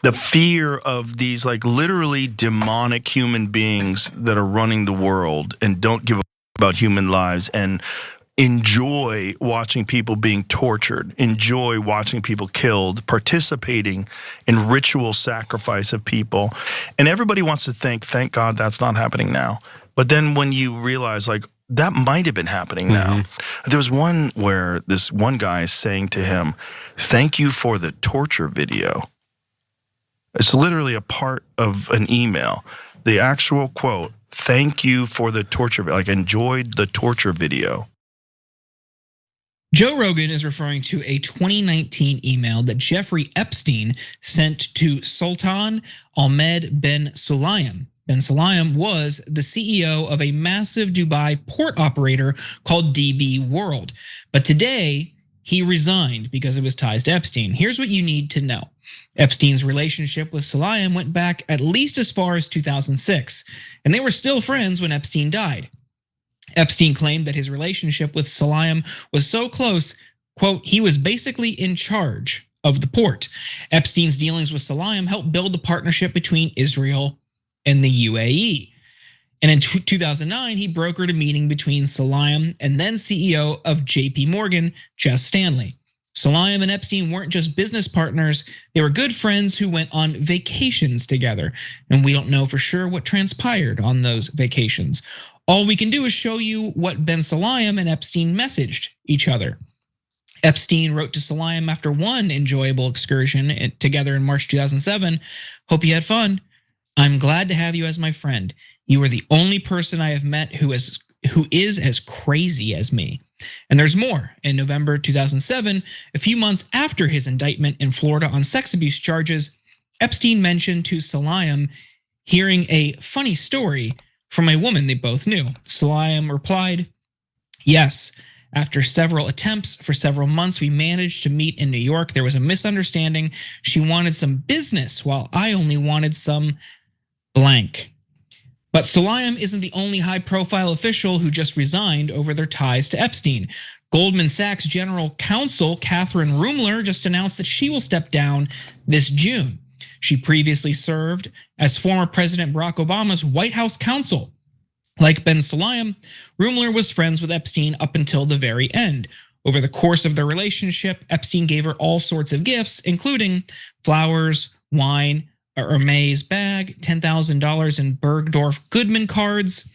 The fear of these like literally demonic human beings that are running the world and don't give a about human lives and enjoy watching people being tortured, enjoy watching people killed, participating in ritual sacrifice of people. And everybody wants to thank God that's not happening now. But then when you realize like that might have been happening now. There was one where this one guy is saying to him, "Thank you for the torture video." It's literally a part of an email. The actual quote, "Thank you for the torture," like enjoyed the torture video. Joe Rogan is referring to a 2019 email that Jeffrey Epstein sent to Sultan Ahmed Bin Sulayem. Bin Sulayem was the CEO of a massive Dubai port operator called DB World. But today, he resigned because of his ties to Epstein. Here's what you need to know. Epstein's relationship with Sulayem went back at least as far as 2006, and they were still friends when Epstein died. Epstein claimed that his relationship with Sulayem was so close, quote, he was basically in charge of the port. Epstein's dealings with Sulayem helped build a partnership between Israel and the UAE. And in 2009, he brokered a meeting between Sulayem and then CEO of JP Morgan, Jes Stanley. Sulayem and Epstein weren't just business partners, they were good friends who went on vacations together. And we don't know for sure what transpired on those vacations. All we can do is show you what Bin Sulayem and Epstein messaged each other. Epstein wrote to Sulayem after one enjoyable excursion together in March 2007, "Hope you had fun. I'm glad to have you as my friend. You are the only person I have met who is as crazy as me." And there's more. In November 2007, a few months after his indictment in Florida on sex abuse charges, Epstein mentioned to Sulayem hearing a funny story from a woman they both knew. Sulayem replied, "Yes, after several attempts for several months, we managed to meet in New York. There was a misunderstanding. She wanted some business while I only wanted some blank." But Sulayem isn't the only high-profile official who just resigned over their ties to Epstein. Goldman Sachs General Counsel Kathryn Ruemmler just announced that she will step down this June. She previously served as former President Barack Obama's White House counsel. Like Bin Sulayem, Ruemmler was friends with Epstein up until the very end. Over the course of their relationship, Epstein gave her all sorts of gifts, including flowers, wine, a Hermes bag, $10,000 in Bergdorf Goodman cards,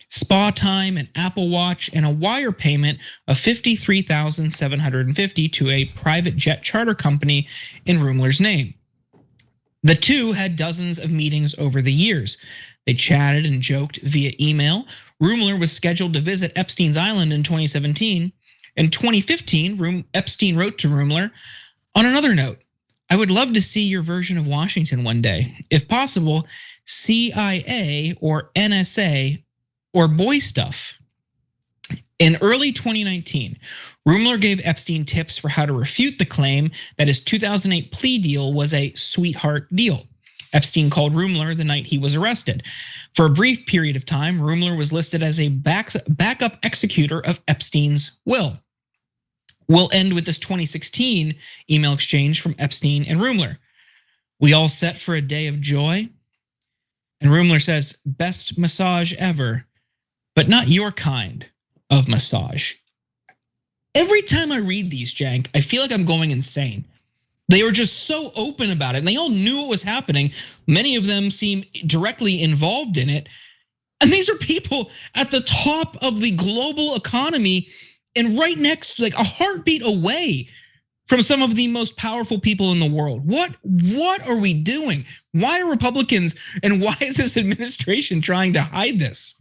spa time, an Apple Watch, and a wire payment of $53,750 to a private jet charter company in Ruemmler's name. The two had dozens of meetings over the years. They chatted and joked via email. Ruemmler was scheduled to visit Epstein's Island in 2017. In 2015, Epstein wrote to Ruemmler, "On another note, I would love to see your version of Washington one day. If possible, CIA or NSA or boy stuff." In early 2019, Ruemmler gave Epstein tips for how to refute the claim that his 2008 plea deal was a sweetheart deal. Epstein called Ruemmler the night he was arrested. For a brief period of time, Ruemmler was listed as a backup executor of Epstein's will. We'll end with this 2016 email exchange from Epstein and Ruemmler. "We all set for a day of joy?" And Ruemmler says, "Best massage ever, but not your kind of massage." Every time I read these, Jank, I feel like I'm going insane. They were just so open about it, and they all knew what was happening. Many of them seem directly involved in it. And these are people at the top of the global economy and right next, like a heartbeat away from some of the most powerful people in the world. What are we doing? Why are Republicans and why is this administration trying to hide this?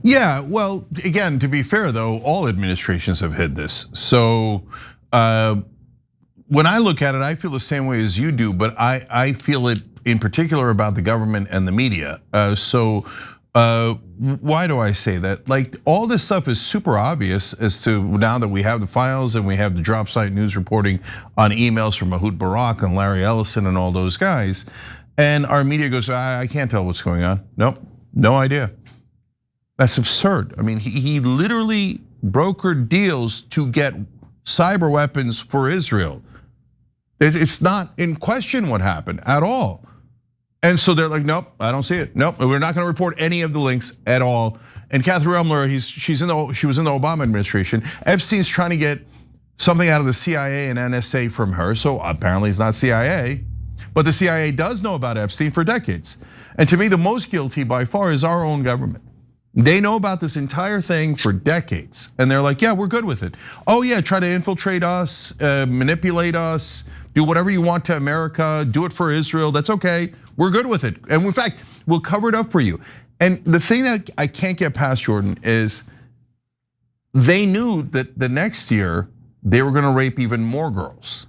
Yeah, well, again, to be fair though, all administrations have hid this. So when I look at it, I feel the same way as you do, but I feel it in particular about the government and the media. Why do I say that? Like all this stuff is super obvious as to now that we have the files and we have the drop site news reporting on emails from Mahout Barak and Larry Ellison and all those guys. And our media goes, I can't tell what's going on. Nope, no idea. That's absurd. I mean, he literally brokered deals to get cyber weapons for Israel. It's not in question what happened at all. And so they're like, nope, I don't see it. Nope, we're not going to report any of the links at all. And Kathryn Ruemmler, she was in the Obama administration. Epstein's trying to get something out of the CIA and NSA from her. So apparently it's not CIA, but the CIA does know about Epstein for decades. And to me, the most guilty by far is our own government. They know about this entire thing for decades. And they're like, yeah, we're good with it. Oh yeah, try to infiltrate us, manipulate us, do whatever you want to America, do it for Israel, that's okay. We're good with it. And in fact, we'll cover it up for you. And the thing that I can't get past, Jordan, is they knew that the next year they were gonna rape even more girls.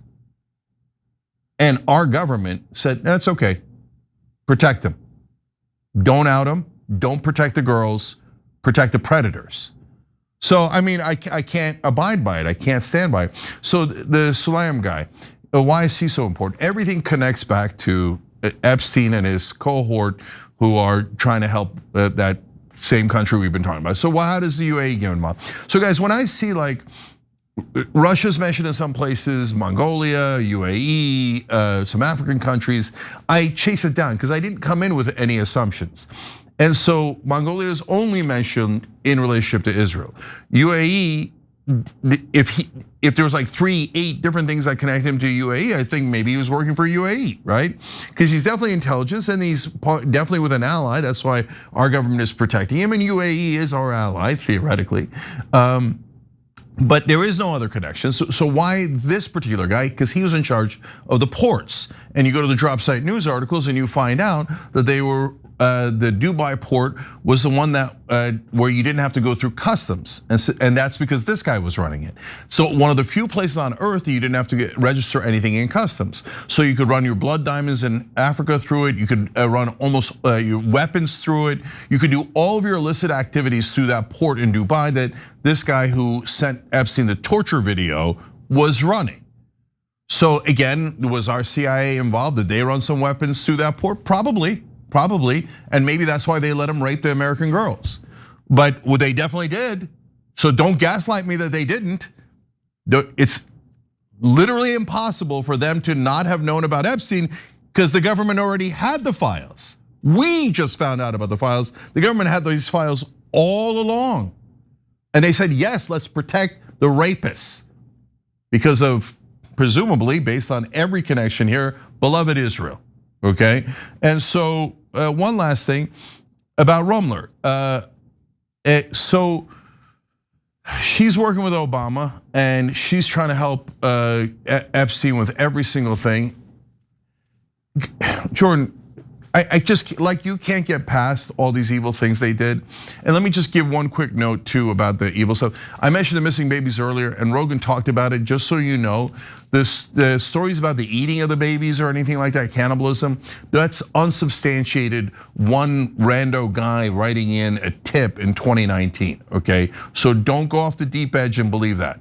And our government said, that's okay, protect them. Don't out them, don't protect the girls, protect the predators. So, I mean, I can't abide by it, I can't stand by it. So the Sulayem guy, why is he so important? Everything connects back to Epstein and his cohort who are trying to help that same country we've been talking about. So how does the UAE get involved? So guys, when I see like Russia's mentioned in some places, Mongolia, UAE, some African countries, I chase it down because I didn't come in with any assumptions. And so Mongolia is only mentioned in relationship to Israel. UAE, if there was like 8 different things that connect him to UAE, I think maybe he was working for UAE, right? Because he's definitely intelligence and he's definitely with an ally. That's why our government is protecting him, and UAE is our ally theoretically. But there is no other connection. So why this particular guy? Because he was in charge of the ports. And you go to the drop site news articles and you find out that they were, the Dubai port was the one that where you didn't have to go through customs, and that's because this guy was running it. So one of the few places on earth that you didn't have to register anything in customs. So you could run your blood diamonds in Africa through it. You could run almost your weapons through it. You could do all of your illicit activities through that port in Dubai that this guy who sent Epstein the torture video was running. So again, was our CIA involved? Did they run some weapons through that port? Probably, and maybe that's why they let him rape the American girls. But they definitely did. So don't gaslight me that they didn't. It's literally impossible for them to not have known about Epstein because the government already had the files. We just found out about the files. The government had these files all along. And they said, yes, let's protect the rapists because of, presumably, based on every connection here, beloved Israel, okay? And so one last thing about Ruemmler. So she's working with Obama and she's trying to help Epstein with every single thing. Jordan, I just, like, you can't get past all these evil things they did. And let me just give one quick note too about the evil stuff. I mentioned the missing babies earlier and Rogan talked about it, just so you know. The stories about the eating of the babies or anything like that, cannibalism, that's unsubstantiated. One rando guy writing in a tip in 2019, okay? So don't go off the deep edge and believe that.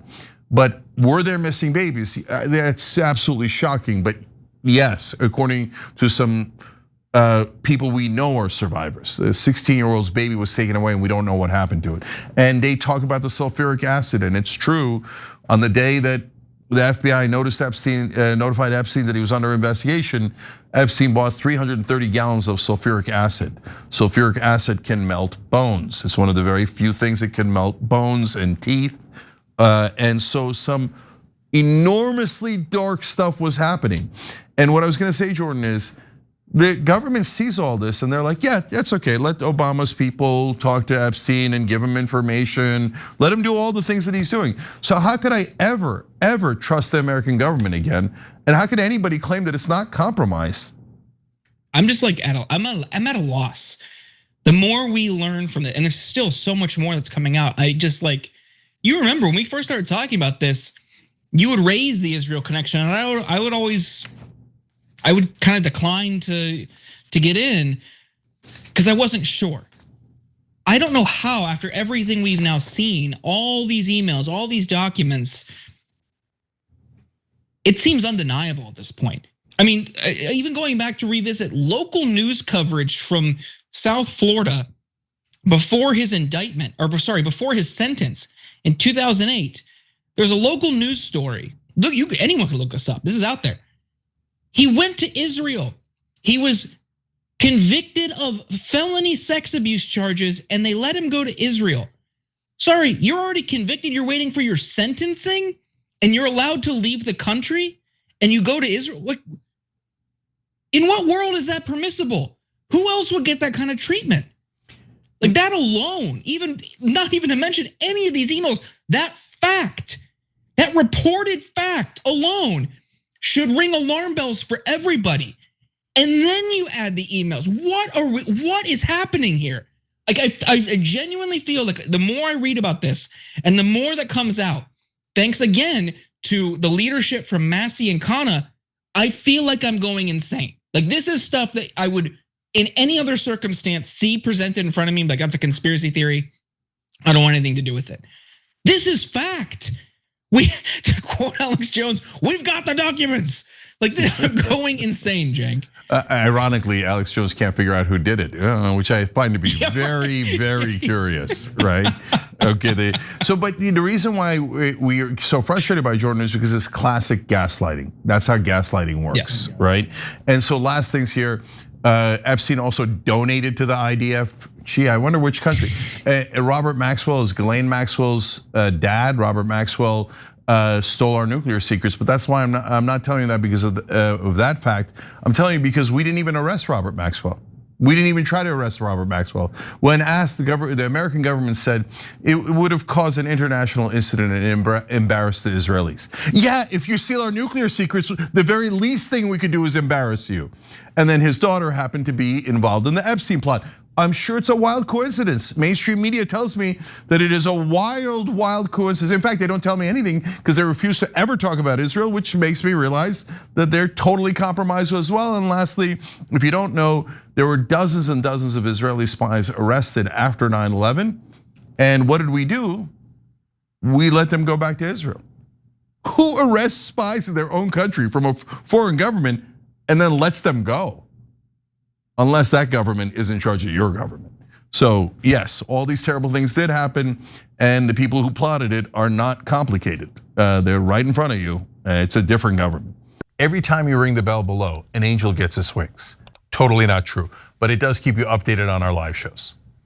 But were there missing babies? That's absolutely shocking, but yes, according to some people we know are survivors. The 16-year-old's baby was taken away and we don't know what happened to it. And they talk about the sulfuric acid, and it's true. On the day that the FBI notified Epstein that he was under investigation, Epstein bought 330 gallons of sulfuric acid. Sulfuric acid can melt bones. It's one of the very few things that can melt bones and teeth. And so some enormously dark stuff was happening. And what I was gonna say, Jordan, is the government sees all this and they're like, yeah, that's okay. Let Obama's people talk to Epstein and give him information. Let him do all the things that he's doing. So how could I ever trust the American government again? And how could anybody claim that it's not compromised? I'm just like, I'm at a loss. The more we learn from it, and there's still so much more that's coming out. I just like, you remember when we first started talking about this, you would raise the Israel connection and I would kind of decline to get in because I wasn't sure. I don't know how, after everything we've now seen, all these emails, all these documents, it seems undeniable at this point. I mean, even going back to revisit local news coverage from South Florida before his indictment, or sorry, before his sentence in 2008, there's a local news story. Look, anyone can look this up. This is out there. He went to Israel. He was convicted of felony sex abuse charges, and they let him go to Israel. Sorry, you're already convicted. You're waiting for your sentencing, and you're allowed to leave the country, and you go to Israel. Like, in what world is that permissible? Who else would get that kind of treatment? Like that alone, even not even to mention any of these emails, that fact, that reported fact alone should ring alarm bells for everybody. And then you add the emails. What is happening here? Like I genuinely feel like the more I read about this and the more that comes out, thanks again to the leadership from Massey and Kana, I feel like I'm going insane. Like this is stuff that I would, in any other circumstance, see presented in front of me, like that's a conspiracy theory. I don't want anything to do with it. This is fact. To quote Alex Jones, we've got the documents. Like I'm going insane, Cenk. Ironically, Alex Jones can't figure out who did it, which I find to be very, very curious, right? Okay, but the reason why we are so frustrated by Jordan is because it's classic gaslighting. That's how gaslighting works, right? And so last things here, Epstein also donated to the IDF. Gee, I wonder which country. Robert Maxwell is Ghislaine Maxwell's dad. Robert Maxwell stole our nuclear secrets, but that's why I'm not telling you that because of that fact. I'm telling you because we didn't even arrest Robert Maxwell. We didn't even try to arrest Robert Maxwell. When asked, the American government said it would have caused an international incident and embarrassed the Israelis. Yeah, if you steal our nuclear secrets, the very least thing we could do is embarrass you. And then his daughter happened to be involved in the Epstein plot. I'm sure it's a wild coincidence. Mainstream media tells me that it is a wild coincidence. In fact, they don't tell me anything because they refuse to ever talk about Israel, which makes me realize that they're totally compromised as well. And lastly, if you don't know, there were dozens and dozens of Israeli spies arrested after 9/11. And what did we do? We let them go back to Israel. Who arrests spies in their own country from a foreign government and then lets them go? Unless that government is in charge of your government. So yes, all these terrible things did happen, and the people who plotted it are not complicated. They're right in front of you. It's a different government. Every time you ring the bell below, an angel gets his wings. Totally not true, but it does keep you updated on our live shows.